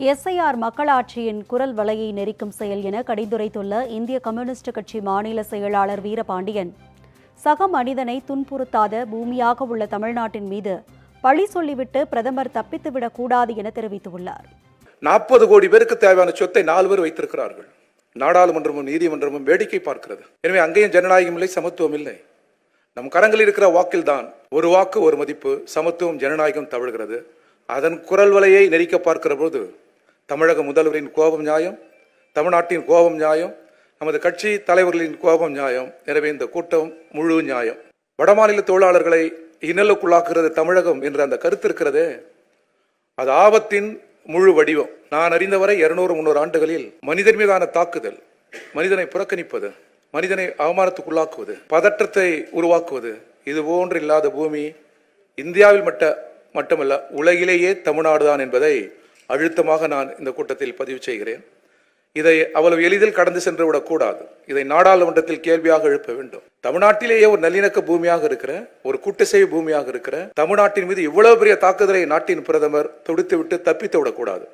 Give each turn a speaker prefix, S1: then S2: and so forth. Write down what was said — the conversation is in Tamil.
S1: எஸ்ஐஆர் மக்களாட்சியின் குரல் வலையை நெரிக்கும் செயல் என கடிந்துரைத்துள்ள இந்திய கம்யூனிஸ்ட் கட்சி மாநில செயலாளர் வீரபாண்டியன், சக மனிதனை துன்புறுத்தாத பூமியாக உள்ள தமிழ்நாட்டின் மீது பழி சொல்லிவிட்டு பிரதமர் தப்பித்துவிடக் கூடாது என தெரிவித்துள்ளார்.
S2: 40 கோடி பேருக்கு தேவையான சொத்தை 4 பேர் வைத்திருக்கிறார்கள். நாடாளுமன்றமும் நீதிமன்றமும் வேடிக்கை பார்க்கிறது. எனவே அங்கேயும் ஜனநாயகம் இல்லை, சமத்துவம் இல்லை. நம் கரங்களில் இருக்கிற வாக்கில்தான் ஒரு வாக்கு ஒரு மதிப்பு, சமத்துவம் ஜனநாயகம் தவழ்கிறது. அதன் குரல் வலையை நெரிக்க பார்க்கிற போது தமிழக முதல்வரின் கோபம் நியாயம், தமிழ்நாட்டின் கோபம் நியாயம், நமது கட்சி தலைவர்களின் கோபம் நியாயம். எனவே இந்த கூட்டம் முழு நியாயம். வடமாநில தொழிலாளர்களை இன்னலுக்குள்ளாக்குறது தமிழகம் என்ற அந்த கருத்து இருக்கிறதே, அது ஆபத்தின் முழு வடிவம். நான் அறிந்தவரை 200-300 ஆண்டுகளில் மனிதன் மீதான தாக்குதல், மனிதனை புறக்கணிப்பது, மனிதனை அவமானத்துக்குள்ளாக்குவது, பதற்றத்தை உருவாக்குவது, இது போன்று இல்லாத பூமி இந்தியாவில் மட்டுமல்ல உலகிலேயே தமிழ்நாடுதான் என்பதை அழுத்தமாக நான் இந்த கூட்டத்தில் பதிவு செய்கிறேன். இதை அவ்வளவு எளிதில் கடந்து சென்று விடக்கூடாது. இதை நாடாளுமன்றத்தில் கேள்வியாக எழுப்ப வேண்டும். தமிழ்நாட்டிலேயே ஒரு நல்லிணக்க பூமியாக இருக்கிற, ஒரு கூட்டசேவை பூமியாக இருக்கிற தமிழ்நாட்டின் மீது இவ்வளவு பெரிய தாக்குதலை நாட்டின் பிரதமர் தொடுத்துவிட்டு தப்பித்து விடக்கூடாது.